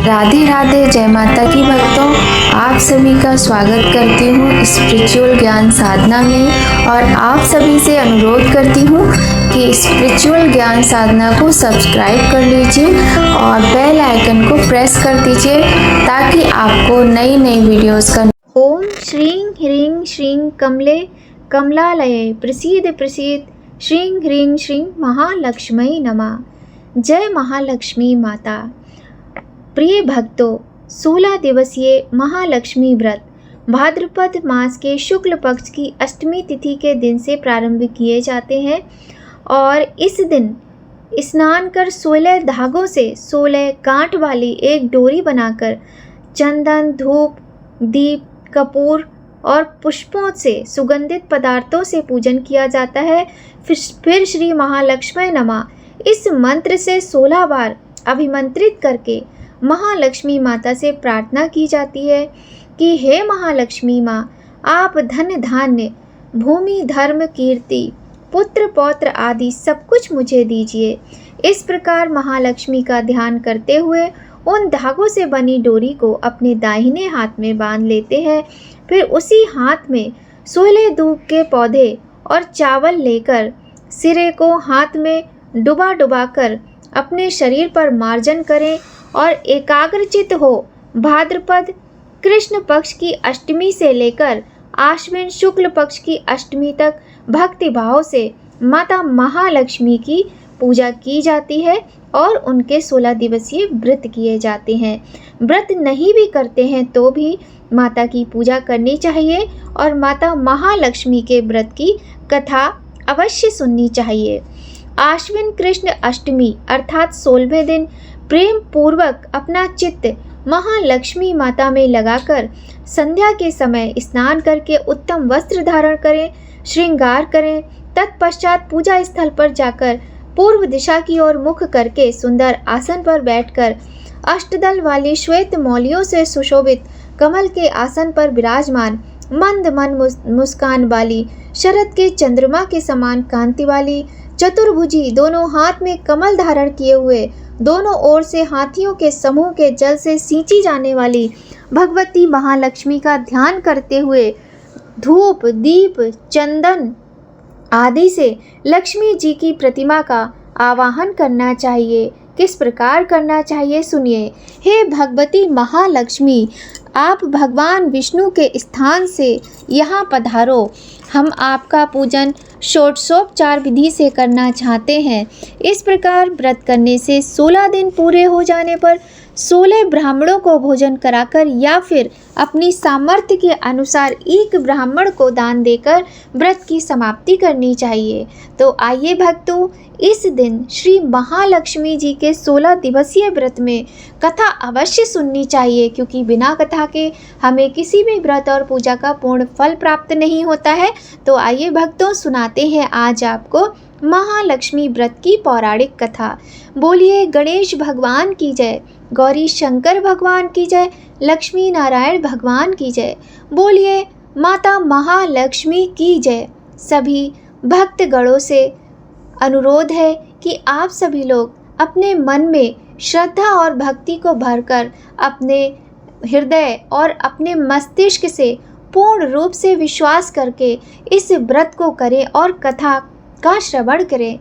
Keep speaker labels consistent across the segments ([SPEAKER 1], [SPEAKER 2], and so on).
[SPEAKER 1] राधे राधे, जय माता की भक्तों। आप सभी का स्वागत करती हूँ स्पिरिचुअल ज्ञान साधना में और आप सभी से अनुरोध करती हूँ कि स्पिरिचुअल ज्ञान साधना को सब्सक्राइब कर लीजिए और बेल आइकन को प्रेस कर दीजिए ताकि आपको नई नई वीडियोस का।
[SPEAKER 2] ओम श्रीं ह्रीं श्रीं कमले कमलालये प्रसीद प्रसीद श्रीं ह्रीं श्रीं महालक्ष्मी नमः। जय महालक्ष्मी माता। प्रिय भक्तों, 16 दिवसीय महालक्ष्मी व्रत भाद्रपद मास के शुक्ल पक्ष की अष्टमी तिथि के दिन से प्रारंभ किए जाते हैं और इस दिन स्नान कर 16 धागों से 16 गांठ वाली एक डोरी बनाकर चंदन, धूप, दीप, कपूर और पुष्पों से सुगंधित पदार्थों से पूजन किया जाता है। फिर श्री महालक्ष्मी नमः इस मंत्र से 16 बार अभिमंत्रित करके महालक्ष्मी माता से प्रार्थना की जाती है कि हे महालक्ष्मी माँ, आप धन धान्य, भूमि, धर्म, कीर्ति, पुत्र पौत्र आदि सब कुछ मुझे दीजिए। इस प्रकार महालक्ष्मी का ध्यान करते हुए उन धागों से बनी डोरी को अपने दाहिने हाथ में बांध लेते हैं। फिर उसी हाथ में 16 दूब के पौधे और चावल लेकर सिरे को हाथ में डुबा डुबा कर अपने शरीर पर मार्जन करें और एकाग्रचित हो भाद्रपद कृष्ण पक्ष की अष्टमी से लेकर आश्विन शुक्ल पक्ष की अष्टमी तक भक्ति भाव से माता महालक्ष्मी की पूजा की जाती है और उनके 16 दिवसीय व्रत किए जाते हैं। व्रत नहीं भी करते हैं तो भी माता की पूजा करनी चाहिए और माता महालक्ष्मी के व्रत की कथा अवश्य सुननी चाहिए। आश्विन कृष्ण अष्टमी अर्थात 16वें दिन प्रेम पूर्वक अपना चित्त महालक्ष्मी माता में लगाकर संध्या के समय स्नान करके उत्तम वस्त्र धारण करें, श्रृंगार करें। तत्पश्चात पूजा स्थल पर जाकर पूर्व दिशा की ओर मुख करके सुंदर आसन पर बैठकर अष्टदल वाली श्वेत मौलियों से सुशोभित कमल के आसन पर विराजमान मंद मन मुस्कान वाली शरद के चंद्रमा के समान कांति वाली चतुर्भुजी दोनों हाथ में कमल धारण किए हुए दोनों ओर से हाथियों के समूह के जल से सींची जाने वाली भगवती महालक्ष्मी का ध्यान करते हुए धूप, दीप, चंदन आदि से लक्ष्मी जी की प्रतिमा का आवाहन करना चाहिए। किस प्रकार करना चाहिए सुनिए। हे भगवती महालक्ष्मी, आप भगवान विष्णु के स्थान से यहाँ पधारो। हम आपका पूजन षोडशोपचार विधि से करना चाहते हैं। इस प्रकार व्रत करने से 16 दिन पूरे हो जाने पर 16 ब्राह्मणों को भोजन कराकर या फिर अपनी सामर्थ्य के अनुसार एक ब्राह्मण को दान देकर व्रत की समाप्ति करनी चाहिए। तो आइए भक्तों, इस दिन श्री महालक्ष्मी जी के 16 दिवसीय व्रत में कथा अवश्य सुननी चाहिए, क्योंकि बिना कथा के हमें किसी भी व्रत और पूजा का पूर्ण फल प्राप्त नहीं होता है। तो आइए भक्तों, सुनाते हैं आज आपको महालक्ष्मी व्रत की पौराणिक कथा। बोलिए गणेश भगवान की जय, गौरी शंकर भगवान की जय, लक्ष्मी नारायण भगवान की जय। बोलिए माता महालक्ष्मी की जय। सभी भक्तगणों से अनुरोध है कि आप सभी लोग अपने मन में श्रद्धा और भक्ति को भरकर अपने हृदय और अपने मस्तिष्क से पूर्ण रूप से विश्वास करके इस व्रत को करें और कथा का श्रवण करें।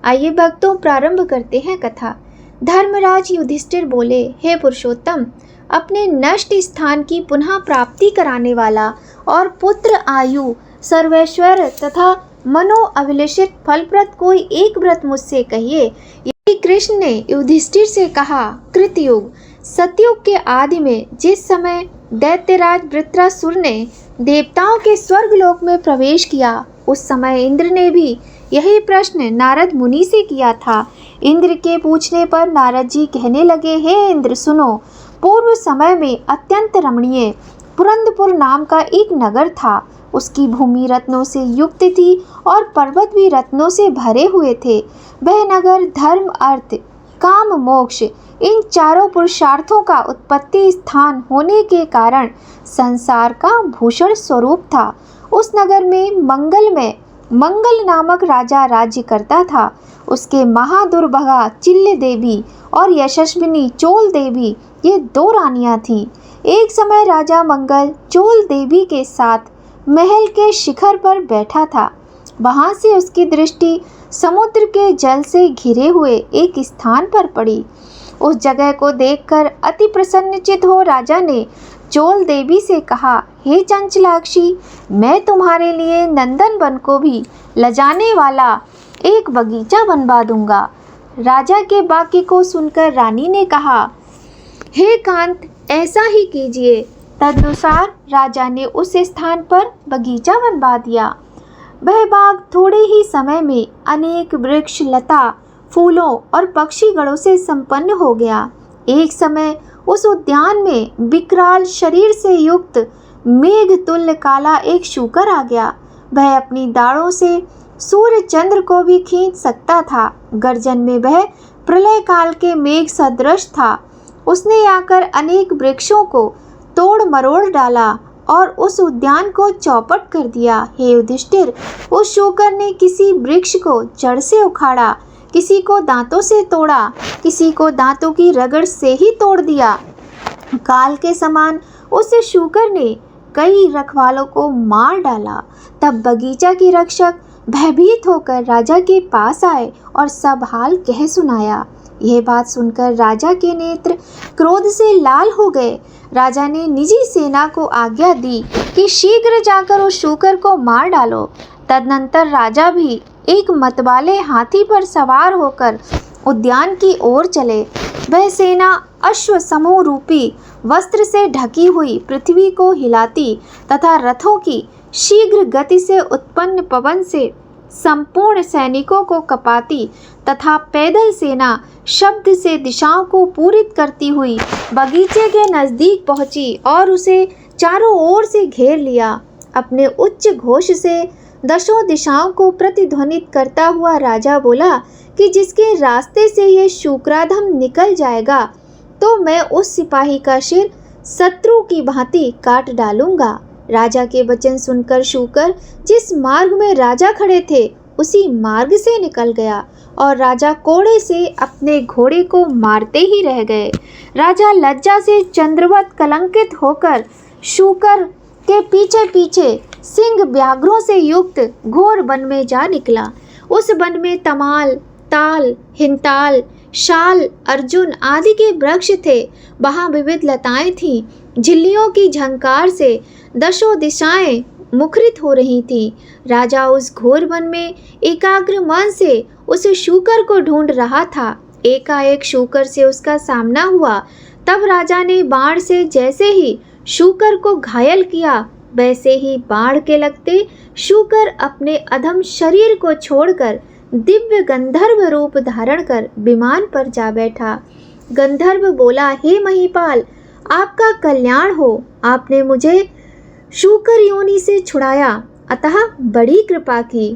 [SPEAKER 2] आइए भक्तों, प्रारंभ करते हैं कथा। धर्मराज युधिष्ठिर बोले, हे पुरुषोत्तम, अपने नष्ट स्थान की पुनः प्राप्ति कराने वाला और पुत्र, आयु, सर्वैश्वर्य तथा मनो अभिलषित फलप्रद कोई एक व्रत मुझसे कहिए। यही कृष्ण ने युधिष्ठिर से कहा। कृतयुग सतयुग के आदि में जिस समय दैत्यराज वृत्रासुर ने देवताओं के स्वर्गलोक में प्रवेश किया, उस समय इंद्र ने भी यही प्रश्न नारद मुनि से किया था। इंद्र के पूछने पर नारद जी कहने लगे, हे इंद्र सुनो, पूर्व समय में अत्यंत रमणीय पुरंदपुर नाम का एक नगर था। उसकी भूमि रत्नों से युक्त थी और पर्वत भी रत्नों से भरे हुए थे। वह नगर धर्म, अर्थ, काम, मोक्ष इन चारों पुरुषार्थों का उत्पत्ति स्थान होने के कारण संसार का भूषण स्वरूप था। उस नगर में मंगल नामक राजा राज्य करता था। उसके महादुर्भगा चिल्ल देवी और यशस्विनी चोल देवी ये 2 रानियां थीं। एक समय राजा मंगल चोल देवी के साथ महल के शिखर पर बैठा था। वहां से उसकी दृष्टि समुद्र के जल से घिरे हुए एक स्थान पर पड़ी। उस जगह को देखकर अति प्रसन्नचित हो राजा ने चोल देवी से कहा, हे चंचलाक्षी, मैं तुम्हारे लिए नंदन वन को भी लजाने वाला एक बगीचा बनवा दूंगा। राजा के वाक्य को सुनकर रानी ने कहा, हे कांत, ऐसा ही कीजिए। तदनुसार राजा ने उस स्थान पर बगीचा बनवा दिया। वह बाग थोड़े ही समय में अनेक वृक्ष, लता, फूलों और पक्षीगणों से संपन्न हो गया। एक समय उस उद्यान में विकराल शरीर से युक्त मेघ तुल्य काला एक शूकर आ गया। वह अपनी दाढ़ों से सूर्य चंद्र को भी खींच सकता था। गर्जन में वह प्रलय काल के मेघ सदृश था। उसने आकर अनेक वृक्षों को तोड़ मरोड़ डाला और उस उद्यान को चौपट कर दिया। हे युधिष्ठिर, उस शूकर ने किसी वृक्ष को जड़ से उखाड़ा, किसी को दांतों से तोड़ा, किसी को दांतों की रगड़ से ही तोड़ दिया। काल के समान उस शूकर ने कई रखवालों को मार डाला। तब बगीचा के रक्षक भयभीत होकर राजा के पास आए और सब हाल कह सुनाया। यह बात सुनकर राजा के नेत्र क्रोध से लाल हो गए। राजा ने निजी सेना को आज्ञा दी कि शीघ्र जाकर उस शूकर को मार डालो। तदनंतर राजा भी एक मतवाले हाथी पर सवार होकर उद्यान की ओर चले। वह सेना अश्व समूह रूपी वस्त्र से ढकी हुई पृथ्वी को हिलाती तथा रथों की शीघ्र गति से उत्पन्न पवन से संपूर्ण सैनिकों को कपाती तथा पैदल सेना शब्द से दिशाओं को पूरित करती हुई बगीचे के नजदीक पहुंची और उसे चारों ओर से घेर लिया। अपने उच्च घोष से दशों दिशाओं को प्रतिध्वनित करता हुआ राजा बोला कि जिसके रास्ते से ये शूकराधम निकल जाएगा तो मैं उस सिपाही का सिर शत्रु की भांति काट डालूंगा। राजा के वचन सुनकर शूकर जिस मार्ग में राजा खड़े थे उसी मार्ग से निकल गया और राजा कोड़े से अपने घोड़े को मारते ही रह गए। राजा लज्जा से चंद्रवत कलंकित होकर शूकर के पीछे पीछे सिंह व्याघ्रों से युक्त घोर वन में जा निकला। उस वन में तमाल, ताल, हिंताल, शाल, अर्जुन आदि के वृक्ष थे। वहाँ विविध लताएं थीं। झिल्लियों की झंकार से दशों दिशाएं मुखरित हो रही थीं। राजा उस घोर वन में एकाग्र मन से उस शूकर को ढूंढ रहा था। एकाएक शूकर से उसका सामना हुआ। तब राजा ने बाण से जैसे ही शूकर को घायल किया वैसे ही बाण के लगते शूकर अपने अधम शरीर को छोड़कर दिव्य गंधर्व रूप धारण कर विमान पर जा बैठा। गंधर्व बोला, हे महीपाल, आपका कल्याण हो। आपने मुझे शूकर योनि से छुड़ाया, अतः बड़ी कृपा की।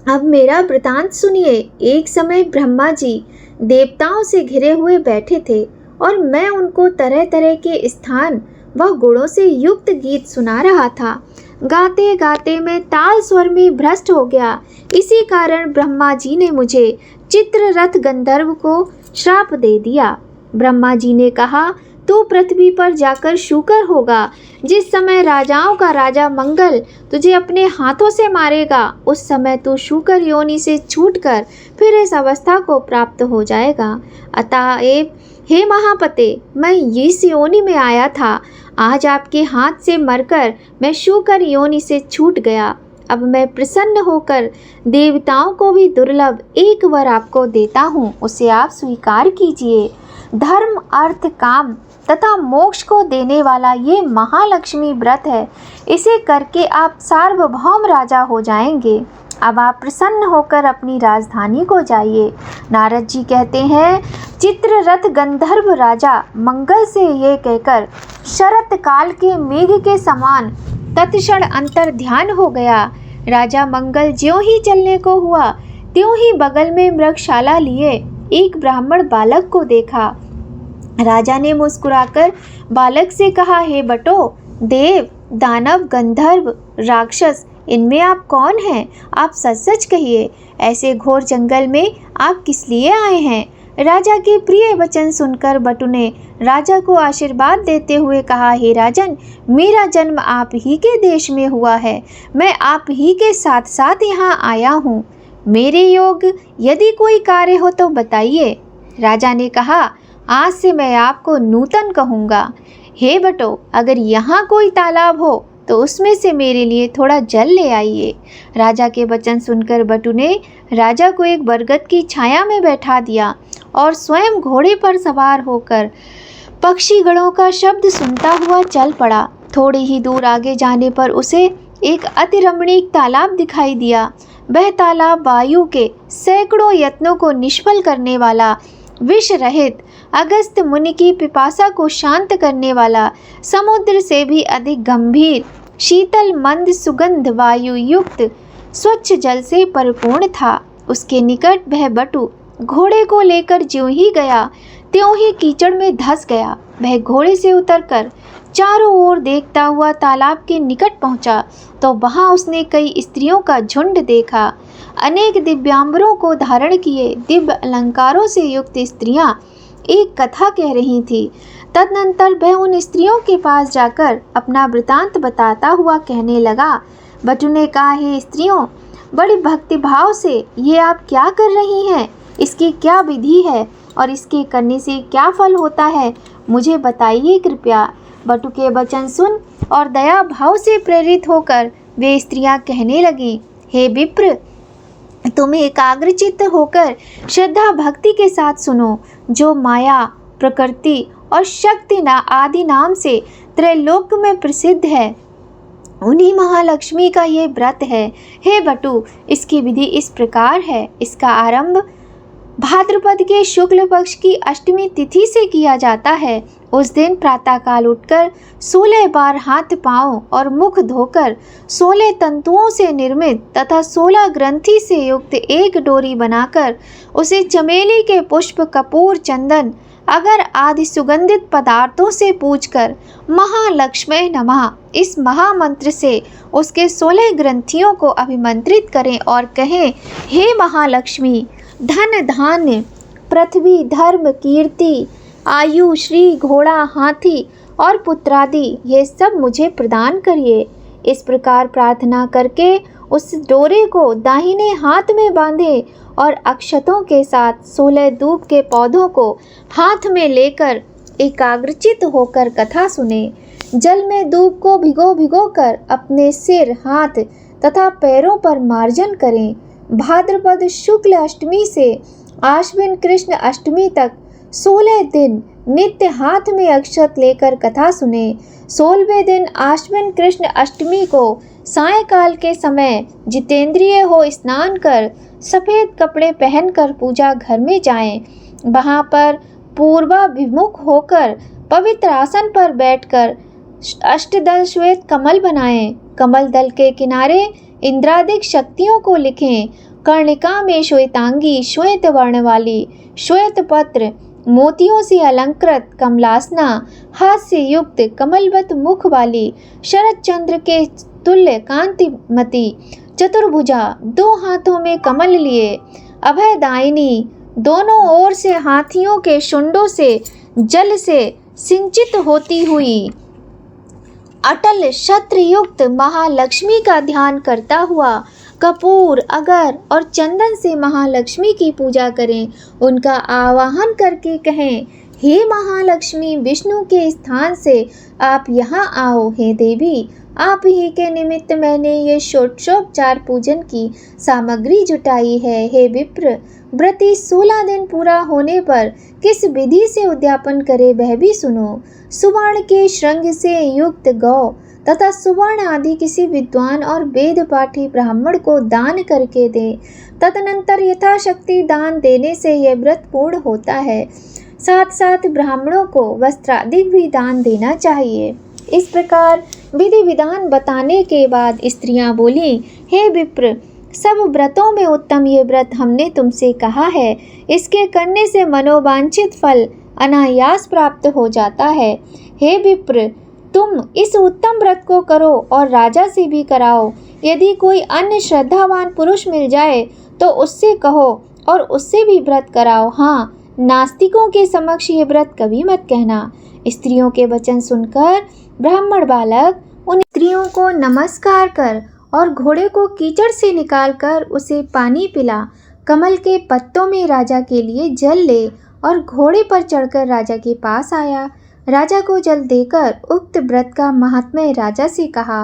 [SPEAKER 2] अब मेरा वृतांत सुनिए। एक समय ब्रह्मा जी देवताओं से घिरे हुए बैठे थे और मैं उनको तरह तरह के स्थान व गुणों से युक्त गीत सुना रहा था। गाते गाते मैं ताल स्वर में भ्रष्ट हो गया। इसी कारण ब्रह्मा जी ने मुझे चित्ररथ गंधर्व को श्राप दे दिया। ब्रह्मा जी ने कहा, तू पृथ्वी पर जाकर शूकर होगा। जिस समय राजाओं का राजा मंगल तुझे अपने हाथों से मारेगा उस समय तू शूकर योनि से छूटकर फिर इस अवस्था को प्राप्त हो जाएगा। अतएव हे महापते, मैं इस योनि में आया था। आज आपके हाथ से मरकर मैं शूकर योनि से छूट गया। अब मैं प्रसन्न होकर देवताओं को भी दुर्लभ एक वर आपको देता हूँ, उसे आप स्वीकार कीजिए। धर्म, अर्थ, काम तथा मोक्ष को देने वाला ये महालक्ष्मी व्रत है। इसे करके आप सार्वभौम राजा हो जाएंगे। अब आप प्रसन्न होकर अपनी राजधानी को जाइए। नारद जी कहते हैं, चित्ररथ गंधर्व राजा मंगल से ये कहकर शरत काल के मेघ के समान तत्क्षण अंतर ध्यान हो गया। राजा मंगल ज्यों ही चलने को हुआ त्यों ही बगल में मृगशाला लिए एक ब्राह्मण बालक को देखा। राजा ने मुस्कुराकर बालक से कहा, हे बटो, देव, दानव, गंधर्व, राक्षस इनमें आप कौन हैं? आप सच सच कहिए, ऐसे घोर जंगल में आप किस लिए आए हैं? राजा के प्रिय वचन सुनकर बटु ने राजा को आशीर्वाद देते हुए कहा, हे राजन, मेरा जन्म आप ही के देश में हुआ है। मैं आप ही के साथ साथ यहाँ आया हूँ। मेरे योग यदि कोई कार्य हो तो बताइए। राजा ने कहा, आज से मैं आपको नूतन कहूँगा। हे बटो, अगर यहाँ कोई तालाब हो तो उसमें से मेरे लिए थोड़ा जल ले आइए। राजा के वचन सुनकर बटु ने राजा को एक बरगद की छाया में बैठा दिया और स्वयं घोड़े पर सवार होकर पक्षीगणों का शब्द सुनता हुआ चल पड़ा। थोड़ी ही दूर आगे जाने पर उसे एक अति रमणीक तालाब दिखाई दिया। वह तालाब वायु के सैकड़ों यत्नों को निष्फल करने वाला, विष रहित, अगस्त मुनि की पिपासा को शांत करने वाला, समुद्र से भी अधिक गंभीर, शीतल मंद सुगंध वायु युक्त स्वच्छ जल से परिपूर्ण था। उसके निकट वह बटु घोड़े को लेकर ज्यों ही गया त्यों ही कीचड़ में धंस गया। वह घोड़े से उतरकर चारों ओर देखता हुआ तालाब के निकट पहुंचा तो वहां उसने कई स्त्रियों का झुंड देखा। अनेक दिव्यांबरों को धारण किए दिव्य अलंकारों से युक्त स्त्रियां एक कथा कह रही थी। तदनंतर वह उन स्त्रियों के पास जाकर अपना वृतांत बताता हुआ कहने लगा। बटु ने कहा, हे स्त्रियों, बड़े भक्तिभाव से ये आप क्या कर रही हैं? इसकी क्या विधि है और इसके करने से क्या फल होता है? मुझे बताइए कृपया। बटु के वचन सुन और दया भाव से प्रेरित होकर वे स्त्रियां कहने लगी, हे विप्र, तुम एकाग्रचित्त होकर श्रद्धा भक्ति के साथ सुनो। जो माया, प्रकृति और शक्ति आदि नाम से त्रैलोक में प्रसिद्ध है, उन्हीं महालक्ष्मी का ये व्रत है। हे बटु, इसकी विधि इस प्रकार है। इसका आरंभ भाद्रपद के शुक्ल पक्ष की अष्टमी तिथि से किया जाता है। उस दिन प्रातःकाल उठकर 16 बार हाथ पांव और मुख धोकर 16 तंतुओं से निर्मित तथा 16 ग्रंथि से युक्त एक डोरी बनाकर उसे चमेली के पुष्प, कपूर, चंदन, अगर आदि सुगंधित पदार्थों से पूजकर महालक्ष्मी नमः इस महामंत्र से उसके 16 ग्रंथियों को अभिमंत्रित करें और कहें, हे महालक्ष्मी, धन, धान्य, पृथ्वी, धर्म, कीर्ति, आयु, श्री, घोड़ा, हाथी और पुत्रादि ये सब मुझे प्रदान करिए। इस प्रकार प्रार्थना करके उस डोरे को दाहिने हाथ में बांधे और अक्षतों के साथ 16 दूब के पौधों को हाथ में लेकर एकाग्रचित होकर कथा सुने। जल में दूब को भिगो भिगो कर अपने सिर, हाथ तथा पैरों पर मार्जन करें। भाद्रपद शुक्ल अष्टमी से आश्विन कृष्ण अष्टमी तक 16 दिन नित्य हाथ में अक्षत लेकर कथा सुने। 16वें दिन आश्विन कृष्ण अष्टमी को सायंकाल के समय जितेंद्रिय हो स्नान कर सफ़ेद कपड़े पहनकर पूजा घर में जाएं। वहाँ पर पूर्वाभिमुख होकर पवित्र आसन पर बैठकर अष्टदल श्वेत कमल बनाएं। कमल दल के किनारे इंद्रादिक शक्तियों को लिखें। कर्णिका में श्वेतांगी, श्वेत वर्ण वाली, श्वेत पत्र, मोतियों से अलंकृत, कमलासना, हाथ से युक्त कमलवत मुख वाली, शरद चंद्र के तुल्य कांतिमती, चतुर्भुजा, 2 हाथों में कमल लिए, अभयदायिनी, दोनों ओर से हाथियों के शुंडों से जल से सिंचित होती हुई अटल छत्र युक्त महालक्ष्मी का ध्यान करता हुआ कपूर, अगर और चंदन से महालक्ष्मी की पूजा करें। उनका आवाहन करके कहें, हे महालक्ष्मी, विष्णु के स्थान से आप यहाँ आओ। हे देवी, आप ही के निमित्त मैंने ये षोडशोपचार पूजन की सामग्री जुटाई है। हे विप्र, व्रती 16 दिन पूरा होने पर किस विधि से उद्यापन करे वह भी सुनो। सुवर्ण के श्रृंग से युक्त गौ तथा सुवर्ण आदि किसी विद्वान और वेद पाठी ब्राह्मण को दान करके दे। तदनंतर यथाशक्ति दान देने से यह व्रत पूर्ण होता है। साथ साथ ब्राह्मणों को वस्त्रादि भी दान देना चाहिए। इस प्रकार विधि विधान बताने के बाद स्त्रियां बोली, हे विप्र, सब व्रतों में उत्तम ये व्रत हमने तुमसे कहा है। इसके करने से मनोवांछित फल अनायास प्राप्त हो जाता है। हे विप्र, तुम इस उत्तम व्रत को करो और राजा से भी कराओ। यदि कोई अन्य श्रद्धावान पुरुष मिल जाए तो उससे कहो और उससे भी व्रत कराओ। हाँ, नास्तिकों के समक्ष ये व्रत कभी मत कहना। स्त्रियों के वचन सुनकर ब्राह्मण बालक उन स्त्रियों को नमस्कार कर और घोड़े को कीचड़ से निकालकर उसे पानी पिला, कमल के पत्तों में राजा के लिए जल ले और घोड़े पर चढ़कर राजा के पास आया। राजा को जल देकर उक्त व्रत का महात्म्य राजा से कहा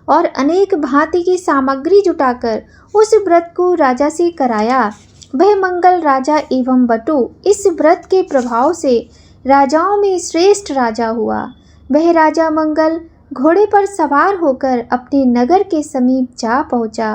[SPEAKER 2] और अनेक भांति की सामग्री जुटाकर उस व्रत को राजा से कराया। वह मंगल राजा एवं बटु इस व्रत के प्रभाव से राजाओं में श्रेष्ठ राजा हुआ। वह राजा मंगल घोड़े पर सवार होकर अपने नगर के समीप जा पहुंचा।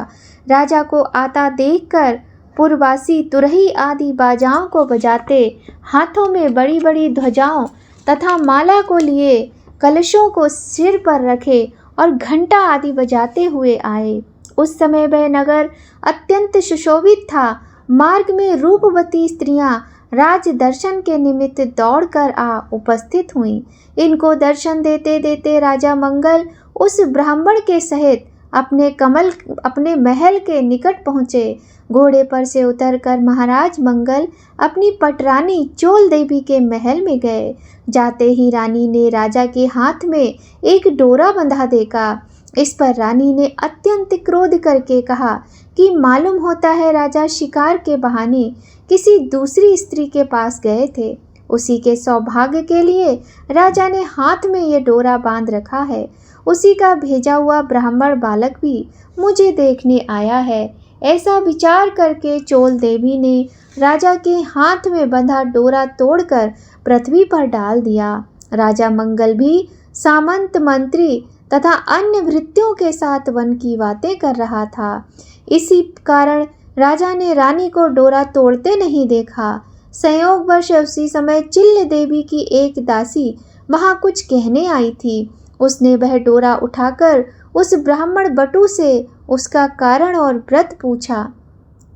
[SPEAKER 2] राजा को आता देखकर पुरवासी तुरही आदि बाजाओं को बजाते, हाथों में बड़ी बड़ी ध्वजाओं तथा माला को लिए, कलशों को सिर पर रखे और घंटा आदि बजाते हुए आए। उस समय वह नगर अत्यंत सुशोभित था। मार्ग में रूपवती स्त्रियां राज दर्शन के निमित्त दौड़कर आ उपस्थित हुईं। इनको दर्शन देते देते राजा मंगल उस ब्राह्मण के सहित अपने महल के निकट पहुँचे। घोड़े पर से उतरकर महाराज मंगल अपनी पटरानी चोल देवी के महल में गए। जाते ही रानी ने राजा के हाथ में एक डोरा बंधा देखा। इस पर रानी ने अत्यंत क्रोध करके कहा कि मालूम होता है राजा शिकार के बहाने किसी दूसरी स्त्री के पास गए थे। उसी के सौभाग्य के लिए राजा ने हाथ में ये डोरा बांध रखा है। उसी का भेजा हुआ ब्राह्मण बालक भी मुझे देखने आया है। ऐसा विचार करके चोल देवी ने राजा के हाथ में बंधा डोरा तोड़कर पृथ्वी पर डाल दिया। राजा मंगल भी सामंत मंत्री तथा अन्य भृत्यों के साथ वन की बातें कर रहा था। इसी कारण राजा ने रानी को डोरा तोड़ते नहीं देखा। संयोगवश उसी समय चिल्ल देवी की एक दासी वहाँ कुछ कहने आई थी। उसने वह डोरा उठाकर उस ब्राह्मण बटु से उसका कारण और व्रत पूछा।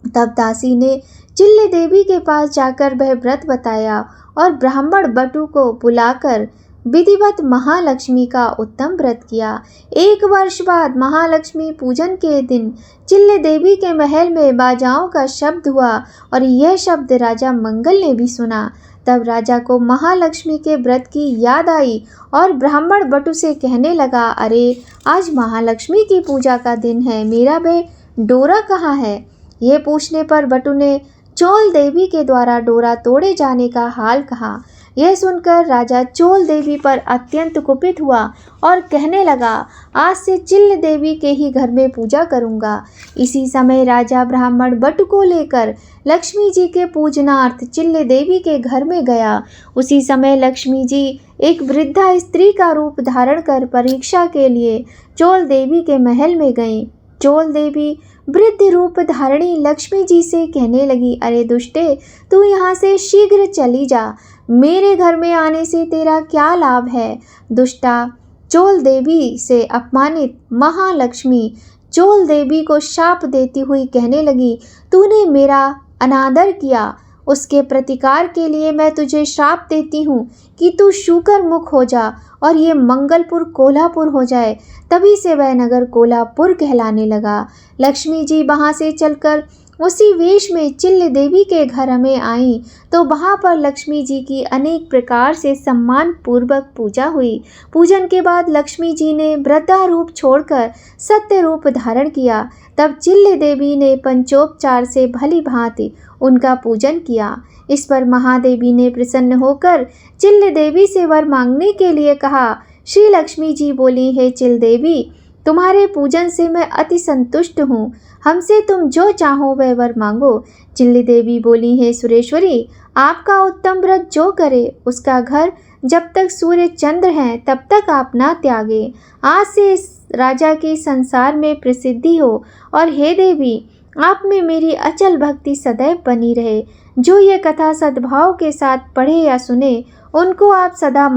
[SPEAKER 2] तब दासी ने चिल्ल देवी के पास जाकर वह व्रत बताया और ब्राह्मण बटु को बुलाकर विधिवत महालक्ष्मी का उत्तम व्रत किया। 1 वर्ष बाद महालक्ष्मी पूजन के दिन चिल्ल देवी के महल में बाजाओं का शब्द हुआ और यह शब्द राजा मंगल ने भी सुना। तब राजा को महालक्ष्मी के व्रत की याद आई और ब्राह्मण बटु से कहने लगा, अरे आज महालक्ष्मी की पूजा का दिन है, मेरा वे डोरा कहाँ है? यह पूछने पर बटु ने चोल देवी के द्वारा डोरा तोड़े जाने का हाल कहा। यह सुनकर राजा चोल देवी पर अत्यंत कुपित हुआ और कहने लगा, आज से चिल्ल देवी के ही घर में पूजा करूंगा। इसी समय राजा ब्राह्मण बटु को लेकर लक्ष्मी जी के पूजनार्थ चिल्ल देवी के घर में गया। उसी समय लक्ष्मी जी एक वृद्धा स्त्री का रूप धारण कर परीक्षा के लिए चोल देवी के महल में गईं। चोल देवी वृद्ध रूप धारणी लक्ष्मी जी से कहने लगी, अरे दुष्टे, तू यहाँ से शीघ्र चली जा। मेरे घर में आने से तेरा क्या लाभ है? दुष्टा चोल देवी से अपमानित महालक्ष्मी चोल देवी को शाप देती हुई कहने लगी, तूने मेरा अनादर किया, उसके प्रतिकार के लिए मैं तुझे श्राप देती हूँ कि तू शूकर मुख हो जा और ये मंगलपुर कोल्हापुर हो जाए। तभी से वह नगर कोल्हापुर कहलाने लगा। लक्ष्मी जी वहाँ से चलकर उसी वेश में चिल्ल देवी के घर में आई तो वहाँ पर लक्ष्मी जी की अनेक प्रकार से सम्मान पूर्वक पूजा हुई। पूजन के बाद लक्ष्मी जी ने वृद्धा रूप छोड़कर सत्य रूप धारण किया। तब चिल्ल देवी ने पंचोपचार से भली भांति उनका पूजन किया। इस पर महादेवी ने प्रसन्न होकर चिल्ल देवी से वर मांगने के लिए कहा। श्री लक्ष्मी जी बोली, हे चिल्ल देवी, तुम्हारे पूजन से मैं अति संतुष्ट हूँ। हमसे तुम जो चाहो वह वर मांगो। चिल्ल देवी बोली, हे सुरेश्वरी, आपका उत्तम व्रत जो करे उसका घर जब तक सूर्य चंद्र हैं तब तक आप ना त्यागे। आज से इस राजा की संसार में प्रसिद्धि हो और हे देवी, आप में मेरी अचल भक्ति सदैव बनी रहे। जो ये कथा सद्भाव के साथ पढ़े या सुने उनको आप सदा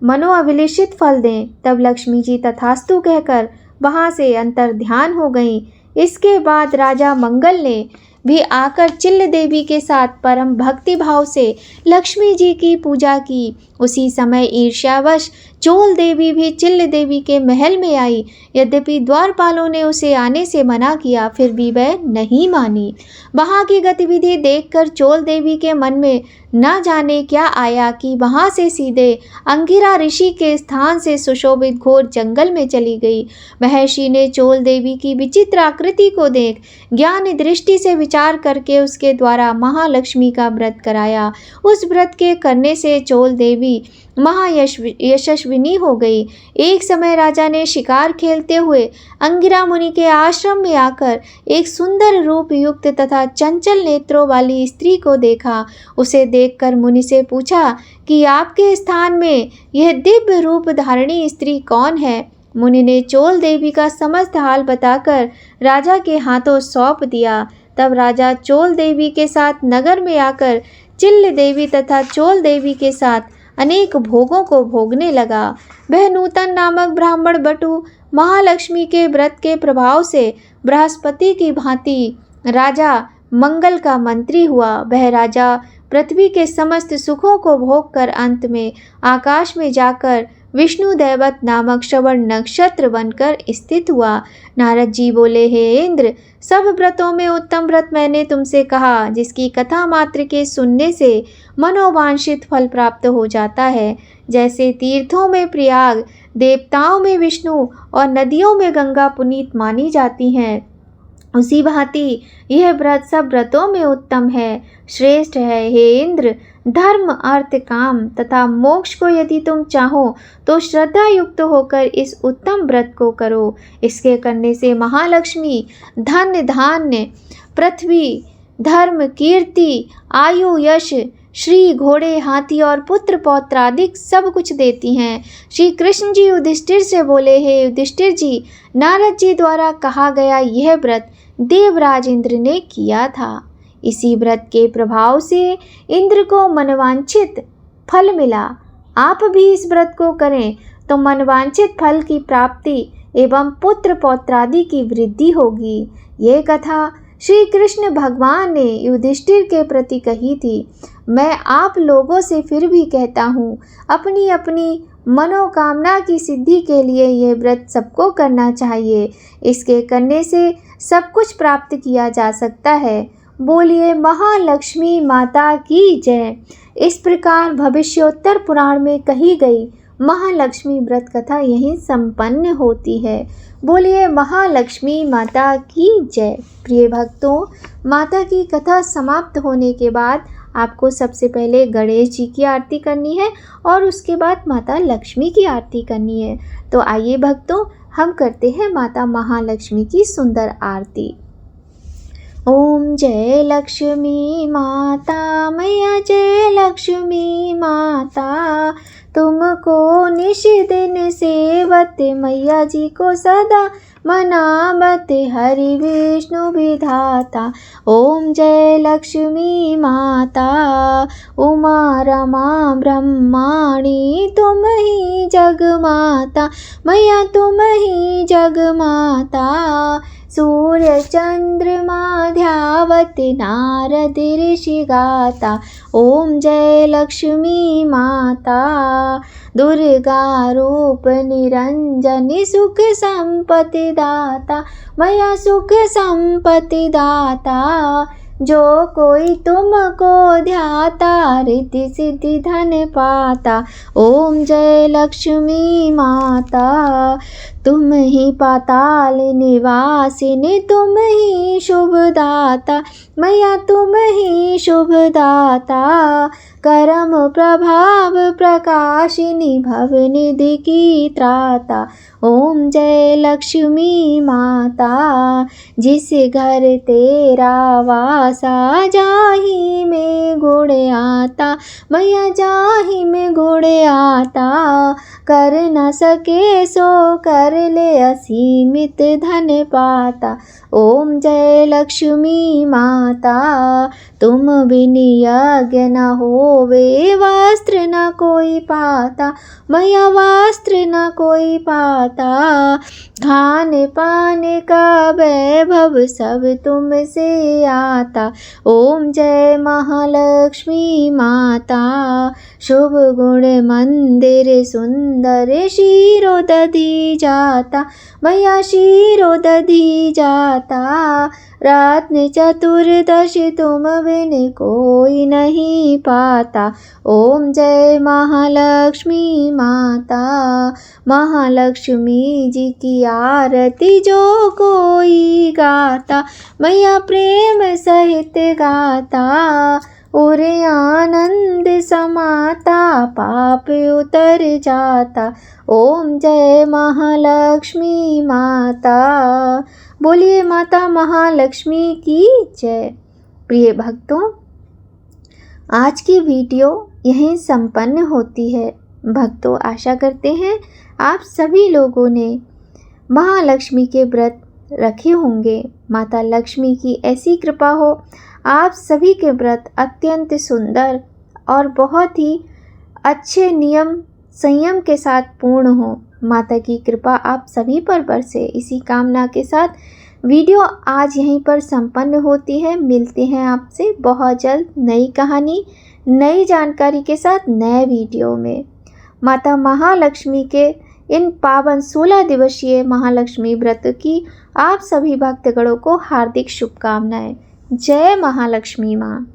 [SPEAKER 2] मनोअभिलिषित फल दें। तब लक्ष्मी जी तथास्तु कहकर वहाँ से अंतर ध्यान हो गईं। इसके बाद राजा मंगल ने भी आकर चिल्ल देवी के साथ परम भक्ति भाव से लक्ष्मी जी की पूजा की। उसी समय ईर्ष्यावश चोल देवी भी चिल्ल देवी के महल में आई। यद्यपि द्वारपालों ने उसे आने से मना किया, फिर भी वह नहीं मानी। वहाँ की गतिविधि देखकर चोल देवी के मन में न जाने क्या आया कि वहाँ से सीधे अंगिरा ऋषि के स्थान से सुशोभित घोर जंगल में चली गई। महर्षि ने चोल देवी की विचित्र आकृति को देख ज्ञान दृष्टि से विचार करके उसके द्वारा महालक्ष्मी का व्रत कराया। उस व्रत के करने से चोल देवी यशस्विनी हो गई। एक समय राजा ने शिकार खेलते हुए अंगिरा मुनि के आश्रम में आकर एक सुंदर रूप युक्त तथा चंचल नेत्रों वाली स्त्री को देखा। उसे देखकर मुनि से पूछा कि आपके स्थान में यह दिव्य रूप धारिणी स्त्री कौन है। मुनि ने चोल देवी का समस्त हाल बताकर राजा के हाथों सौंप दिया। तब राजा चोल देवी के साथ नगर में आकर चिल्ल देवी तथा चोल देवी के साथ अनेक भोगों को भोगने लगा। वह नूतन नामक ब्राह्मण बटु महालक्ष्मी के व्रत के प्रभाव से बृहस्पति की भांति राजा मंगल का मंत्री हुआ। वह राजा पृथ्वी के समस्त सुखों को भोगकर अंत में आकाश में जाकर विष्णु दैवत नामक श्रवण नक्षत्र बनकर स्थित हुआ। नारद जी बोले, हे इंद्र, सब व्रतों में उत्तम व्रत मैंने तुमसे कहा, जिसकी कथा मात्र के सुनने से मनोवांछित फल प्राप्त हो जाता है। जैसे तीर्थों में प्रयाग, देवताओं में विष्णु और नदियों में गंगा पुनीत मानी जाती हैं, उसी भांति यह व्रत सब व्रतों में उत्तम है, श्रेष्ठ है। हे इंद्र, धर्म, अर्थ, काम तथा मोक्ष को यदि तुम चाहो तो श्रद्धा युक्त होकर इस उत्तम व्रत को करो। इसके करने से महालक्ष्मी धन धान्य, पृथ्वी, धर्म, कीर्ति, आयु, यश, श्री, घोड़े, हाथी और पुत्र पौत्र आदि सब कुछ देती हैं। श्री कृष्ण जी युधिष्ठिर से बोले, हे युधिष्ठिर जी, नारद जी द्वारा कहा गया यह व्रत देवराज इंद्र ने किया था। इसी व्रत के प्रभाव से इंद्र को मनवांछित फल मिला। आप भी इस व्रत को करें तो मनवांछित फल की प्राप्ति एवं पुत्र पौत्रादि की वृद्धि होगी। ये कथा श्री कृष्ण भगवान ने युधिष्ठिर के प्रति कही थी। मैं आप लोगों से फिर भी कहता हूँ, अपनी अपनी मनोकामना की सिद्धि के लिए यह व्रत सबको करना चाहिए। इसके करने से सब कुछ प्राप्त किया जा सकता है। बोलिए महालक्ष्मी माता की जय। इस प्रकार भविष्योत्तर पुराण में कही गई महालक्ष्मी व्रत कथा यहीं संपन्न होती है। बोलिए महालक्ष्मी माता की जय। प्रिय भक्तों, माता की कथा समाप्त होने के बाद आपको सबसे पहले गणेश जी की आरती करनी है और उसके बाद माता लक्ष्मी की आरती करनी है। तो आइए भक्तों, हम करते हैं माता महालक्ष्मी की सुंदर आरती। ओम जय लक्ष्मी माता, मैया जय लक्ष्मी माता, तुमको निश दिन सेवत, मैया जी को सदा मनावत, हरि विष्णु विधाता। ओम जय लक्ष्मी माता, उमा रमा ब्रह्माणी, तुम ही जग माता, मैया तुम ही जग माता। सूर्य चंद्रमा ध्यावत, नारद ऋषि गाता। ओम जय लक्ष्मी माता, दुर्गा रूप निरंजनी, सुख संपत्ति दाता, मैया सुख संपत्ति दाता। जो कोई तुमको ध्याता, रिद्धि सिद्धि धन पाता। ओम जय लक्ष्मी माता, तुम ही पाताल निवासिनी, तुम ही शुभ दाता, मैया तुम ही शुभ दाता। करम प्रभाव प्रकाशिनी, भव निधि की त्राता। ओम जय लक्ष्मी माता, जिस घर तेरा वासा, जाहि में गुण आता, मैया जाहि में गुण आता। कर न सके सो कर ले, असीमित धन पाता। ओम जय लक्ष्मी माता, तुम बिन यज्ञ न होवे, वस्त्र न कोई पाता, मैया वस्त्र न कोई पाता। खान पान का वैभव सब तुमसे आता। ओम जय महालक्ष्मी माता, शुभ गुण मंदिर सुंदर सुंदर शिरो दधी जाता, मैया शिरो दधी जाता। रत्न चतुर्दशी तुम बिन कोई नहीं पाता। ओम जय महालक्ष्मी माता। महालक्ष्मी जी की आरती जो कोई गाता, मैया प्रेम सहित गाता। और आनंद समाता, पाप उतर जाता। ओम जय महालक्ष्मी माता। बोलिए माता महालक्ष्मी की जय। प्रिय भक्तों, आज की वीडियो यहीं संपन्न होती है। भक्तों, आशा करते हैं आप सभी लोगों ने महालक्ष्मी के व्रत रखे होंगे। माता लक्ष्मी की ऐसी कृपा हो, आप सभी के व्रत अत्यंत सुंदर और बहुत ही अच्छे नियम संयम के साथ पूर्ण हो। माता की कृपा आप सभी पर बरसे, इसी कामना के साथ वीडियो आज यहीं पर संपन्न होती है। मिलते हैं आपसे बहुत जल्द नई कहानी, नई जानकारी के साथ नए वीडियो में। माता महालक्ष्मी के इन पावन 16 दिवसीय महालक्ष्मी व्रत की आप सभी भक्तगणों को हार्दिक शुभकामनाएं। जय महालक्ष्मी माँ।